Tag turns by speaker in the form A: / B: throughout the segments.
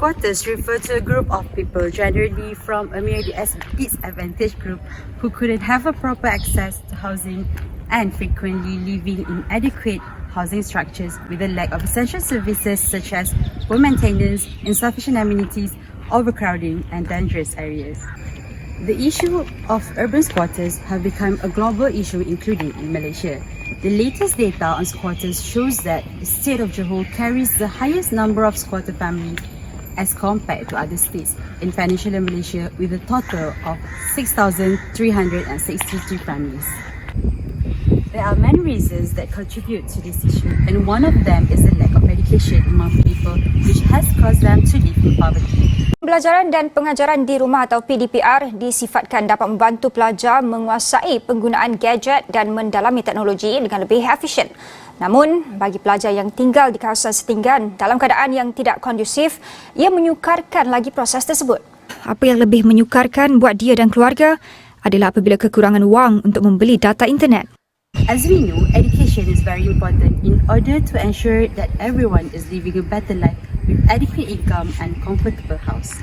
A: squatters refer to a group of people generally from a merely disadvantaged group who couldn't have a proper access to housing and frequently living in inadequate housing structures with a lack of essential services such as poor maintenance, insufficient amenities, overcrowding and dangerous areas. The issue of urban squatters have become a global issue including in Malaysia. The latest data on squatters shows that the state of Johor carries the highest number of squatter families as compared to other states in Peninsular Malaysia with a total of 6,363 families. There are many reasons that contribute to this issue, and one of them is the lack of education among people, which has caused them to live in poverty.
B: Pembelajaran dan pengajaran di rumah atau PDPR disifatkan dapat membantu pelajar menguasai penggunaan gadget dan mendalami teknologi dengan lebih efisien. Namun, bagi pelajar yang tinggal di kawasan setinggan dalam keadaan yang tidak kondusif, ia menyukarkan lagi proses tersebut. Apa yang lebih menyukarkan buat dia dan keluarga adalah apabila kekurangan wang untuk membeli data internet.
A: As we know, education is very important in order to ensure that everyone is living a better life with adequate income and comfortable house.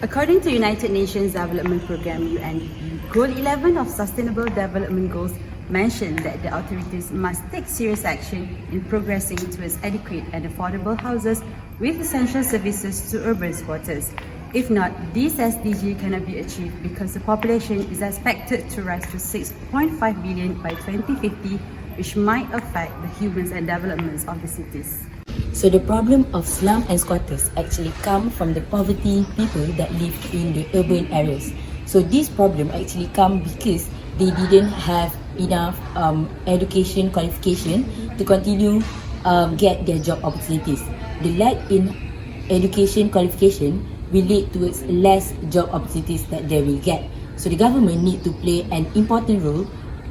A: According to United Nations Development Programme UNDP, Goal 11 of Sustainable Development Goals mentioned that the authorities must take serious action in progressing towards adequate and affordable houses with essential services to urban squatters. If not, this SDG cannot be achieved because the population is expected to rise to 6.5 billion by 2050, which might affect the humans and developments of the cities.
C: So the problem of slum and squatters actually come from the poverty people that live in the urban areas. So this problem actually come because they didn't have enough education qualification to continue get their job opportunities. The lack in education qualification will lead towards less job opportunities that they will get. So the government need to play an important role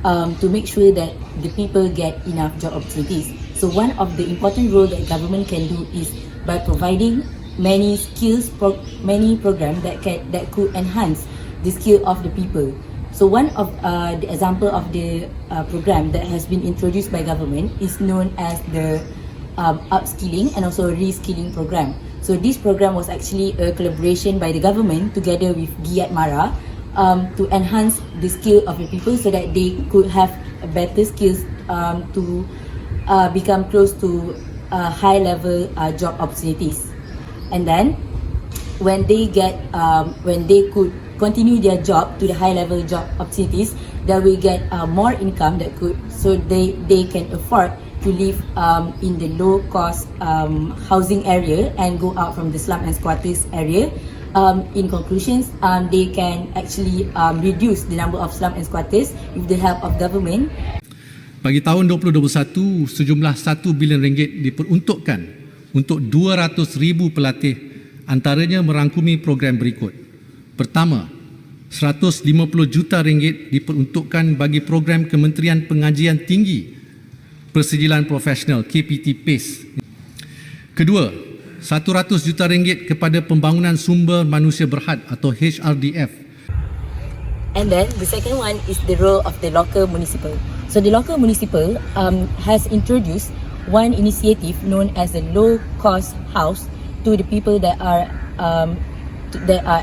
C: to make sure that the people get enough job opportunities. So one of the important role that government can do is by providing many programs that could enhance the skill of the people. So one of the example of the program that has been introduced by government is known as the upskilling and also reskilling program. So this program was actually a collaboration by the government together with Giat Mara to enhance the skill of the people so that they could have better skills to become close to high level job opportunities. And then when they could continue their job to the high level job opportunities, they will get more income that could so they can afford to live in the low cost housing area and go out from the slum and squatters area. In conclusions, they can actually reduce the number of slum and squatters with the help of government.
D: Bagi tahun 2021, sejumlah 1 bilion ringgit diperuntukkan untuk 200,000 pelatih, antaranya merangkumi program berikut. Pertama, 150 juta ringgit diperuntukkan bagi program Kementerian Pengajian Tinggi Persijilan Profesional KPT PACE. Kedua, 100 juta ringgit kepada Pembangunan Sumber Manusia Berhad atau HRDF.
C: And then the second one is the role of the local municipal. So the local municipal has introduced one initiative known as a low cost house to the people that are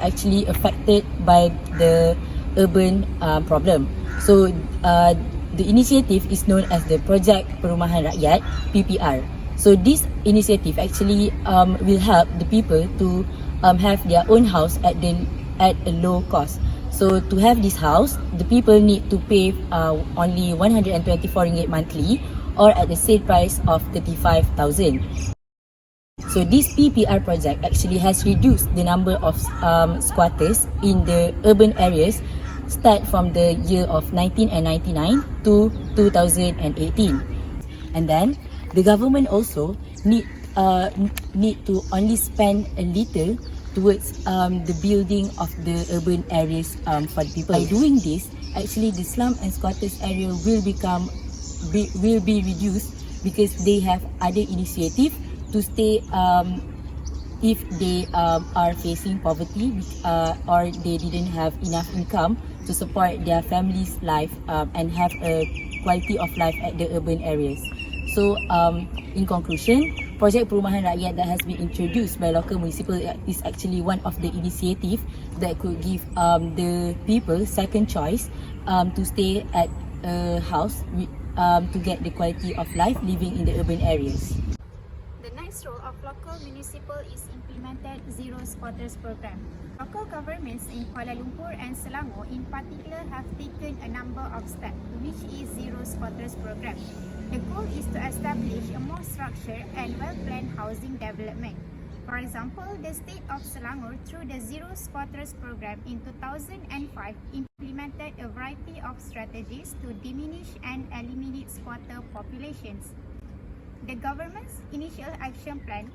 C: actually affected by the urban problem. So the initiative is known as the Project Perumahan Rakyat PPR. So this initiative actually will help the people to have their own house at a low cost. So to have this house, the people need to pay only 124 ringgit monthly or at the sale price of 35,000. So this PPR project actually has reduced the number of squatters in the urban areas start from the year of 1999 to 2018. And then the government also need to only spend a little towards the building of the urban areas for the people. By doing this, actually the slum and squatters area will be reduced because they have other initiative to stay if they are facing poverty or they didn't have enough income to support their family's life and have a quality of life at the urban areas. So in conclusion, project perumahan rakyat that has been introduced by local municipal is actually one of the initiative that could give the people second choice to stay at a house to get the quality of life living in the urban areas.
E: The next role of local municipal is implemented zero squatters program. Local governments in Kuala Lumpur and Selangor in particular have taken a number of steps, which is zero squatters program. The goal is to establish a more structured and well-planned housing development. For example, the state of Selangor through the zero squatters program in 2005 implemented a variety of strategies to diminish and eliminate squatter populations. The government's initial action plan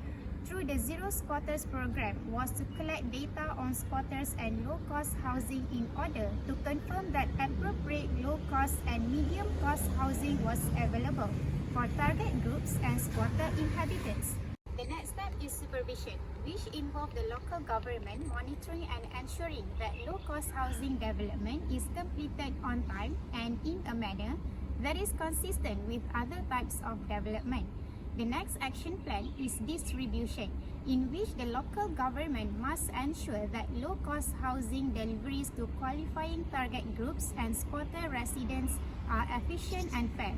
E: through the Zero Squatters program was to collect data on squatters and low-cost housing in order to confirm that appropriate low-cost and medium-cost housing was available for target groups and squatter inhabitants. The next step is supervision, which involves the local government monitoring and ensuring that low-cost housing development is completed on time and in a manner that is consistent with other types of development. The next action plan is distribution, in which the local government must ensure that low-cost housing deliveries to qualifying target groups and squatter residents are efficient and fair.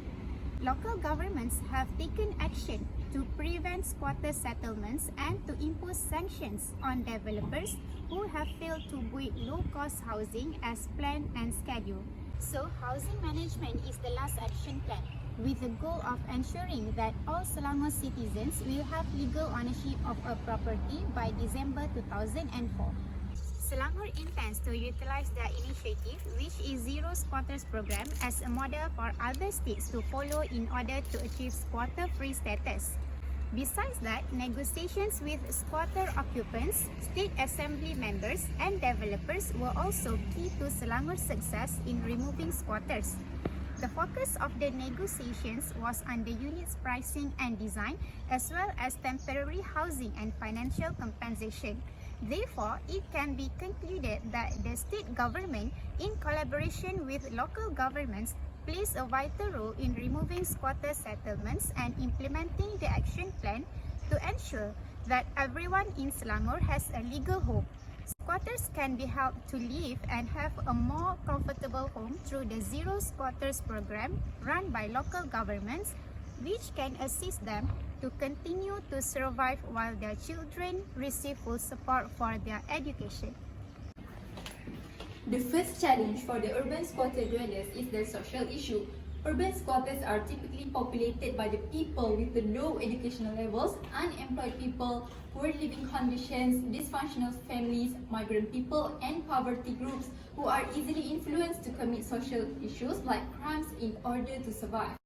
E: Local governments have taken action to prevent squatter settlements and to impose sanctions on developers who have failed to build low-cost housing as planned and scheduled. So, housing management is the last action plan, with the goal of ensuring that all Selangor citizens will have legal ownership of a property by December 2004. Selangor intends to utilize the initiative, which is Zero Squatters program, as a model for other states to follow in order to achieve squatter-free status. Besides that, negotiations with squatter occupants, state assembly members and developers were also key to Selangor's success in removing squatters. The focus of the negotiations was on the unit's pricing and design, as well as temporary housing and financial compensation. Therefore, it can be concluded that the state government, in collaboration with local governments, plays a vital role in removing squatter settlements and implementing the action plan to ensure that everyone in Selangor has a legal home. Squatters can be helped to live and have a more comfortable home through the Zero Squatters program run by local governments, which can assist them to continue to survive while their children receive full support for their education.
F: The first challenge for the urban squatter dwellers is their social issue. Urban squatters are typically populated by the people with the low educational levels, unemployed people, poor living conditions, dysfunctional families, migrant people, and poverty groups who are easily influenced to commit social issues like crimes in order to survive.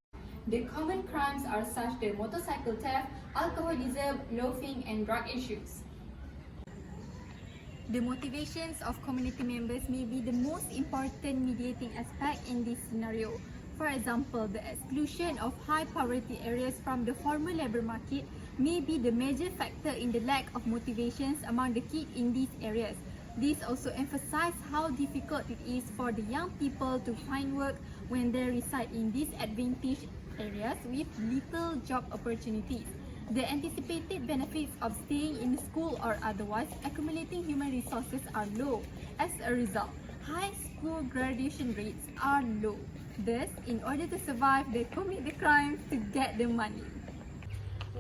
F: The common crimes are such as motorcycle theft, alcoholism, loafing, and drug issues.
G: The motivations of community members may be the most important mediating aspect in this scenario. For example, the exclusion of high poverty areas from the formal labour market may be the major factor in the lack of motivations among the kids in these areas. This also emphasizes how difficult it is for the young people to find work when they reside in disadvantaged areas with little job opportunities. The anticipated benefits of staying in school or otherwise accumulating human resources are low. As a result, high school graduation rates are low. Thus, in order to survive, they commit the crimes to get the money.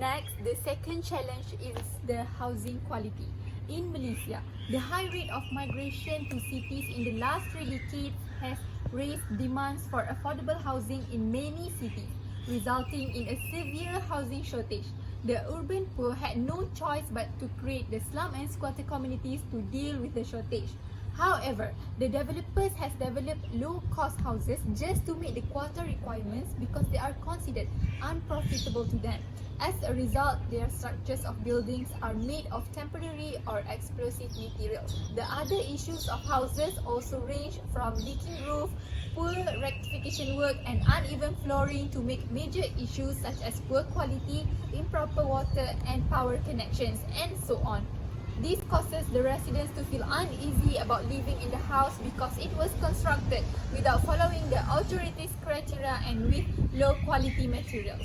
G: Next, the second challenge is the housing quality. In Malaysia, the high rate of migration to cities in the last 3 decades has raised demands for affordable housing in many cities, resulting in a severe housing shortage. The urban poor had no choice but to create the slum and squatter communities to deal with the shortage. However, the developers has developed low-cost houses just to meet the quota requirements because they are considered unprofitable to them. As a result, their structures of buildings are made of temporary or explosive materials. The other issues of houses also range from leaking roof, poor rectification work, and uneven flooring to make major issues such as poor quality, improper water and power connections, and so on. This causes the residents to feel uneasy about living in the house because it was constructed without following the authorities' criteria and with low quality materials.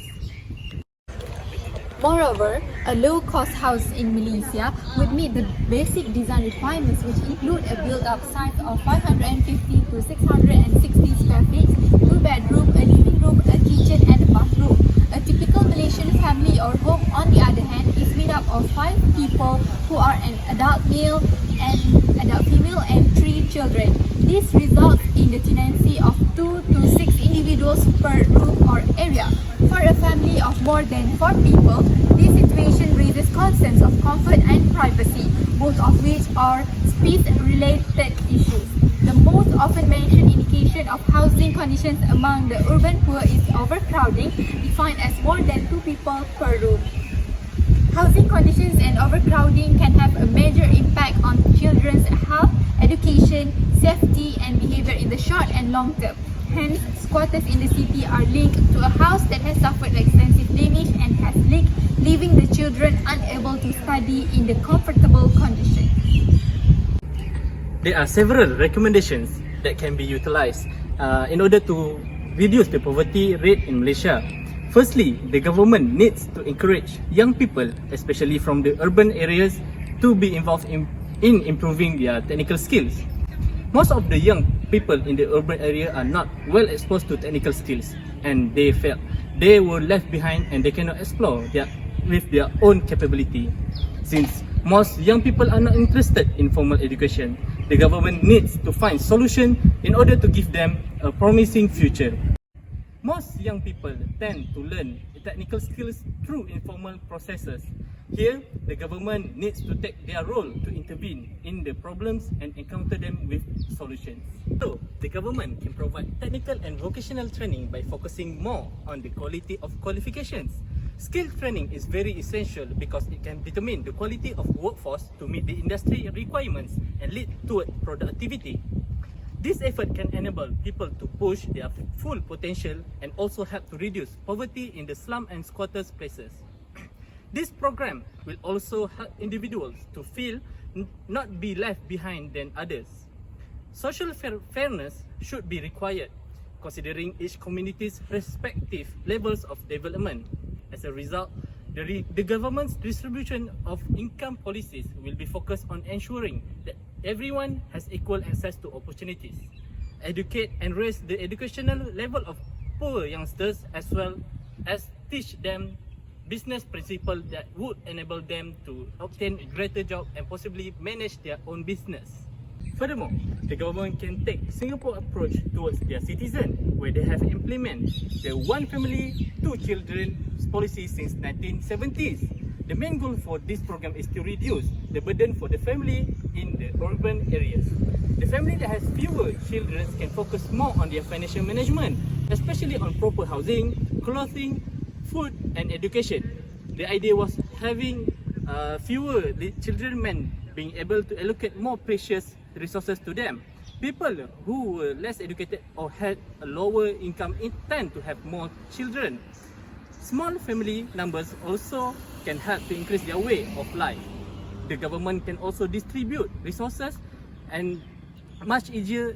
G: Moreover, a low-cost house in Malaysia would meet the basic design requirements, which include a built-up size of 550 to 660 square feet, 2 bedroom, a living room, a kitchen and a bathroom. A typical Malaysian family or home, on the other hand, is made up of 5 people who are an adult male and adult female and 3 children. This results in the tenancy of 2 to 6 individuals per room or area. For a family of more than 4 people, this situation raises concerns of comfort and privacy, both of which are space-related issues. The most often mentioned indication of housing conditions among the urban poor is overcrowding, defined as more than 2 people per room. Housing conditions and overcrowding can have a major impact on children's health, education, safety and behavior in the short and long term. Hence, squatters in the city are linked to a house that has suffered extensive damage and has leaving the children unable to study in the comfortable condition.
H: There are several recommendations that can be utilized in order to reduce the poverty rate in Malaysia. Firstly, the government needs to encourage young people, especially from the urban areas, to be involved in improving their technical skills. Most of the young people in the urban area are not well exposed to technical skills, and they felt they were left behind and they cannot explore with their own capability. Since most young people are not interested in formal education, the government needs to find solutions in order to give them a promising future. Most young people tend to learn technical skills through informal processes. Here, the government needs to take their role to intervene in the problems and encounter them with solutions. So, the government can provide technical and vocational training by focusing more on the quality of qualifications. Skill training is very essential because it can determine the quality of workforce to meet the industry requirements and lead toward productivity. This effort can enable people to push their full potential and also help to reduce poverty in the slum and squatters' places. This program will also help individuals to feel not be left behind than others. Social fairness should be required, considering each community's respective levels of development. As a result, the government's distribution of income policies will be focused on ensuring that everyone has equal access to opportunities, educate and raise the educational level of poor youngsters, as well as teach them business principles that would enable them to obtain a greater job and possibly manage their own business. Furthermore, the government can take Singapore approach towards their citizens, where they have implemented the one family, 2 children policy since 1970s. The main goal for this program is to reduce the burden for the family in the urban areas. The family that has fewer children can focus more on their financial management, especially on proper housing, clothing, food and education. The idea was having fewer children men being able to allocate more precious resources to them. People who were less educated or had a lower income tend to have more children. Small family numbers also can help to increase their way of life. The government can also distribute resources and much easier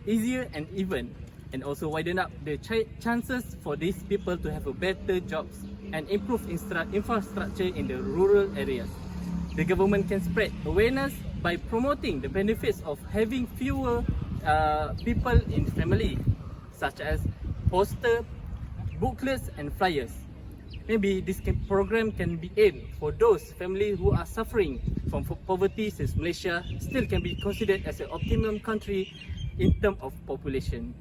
H: and even, and also widen up the chances for these people to have a better jobs and improve infrastructure in the rural areas. The government can spread awareness by promoting the benefits of having fewer people in family, such as poster, booklets and flyers. Maybe this program can be aimed for those families who are suffering from poverty, since Malaysia still can be considered as an optimum country in terms of population.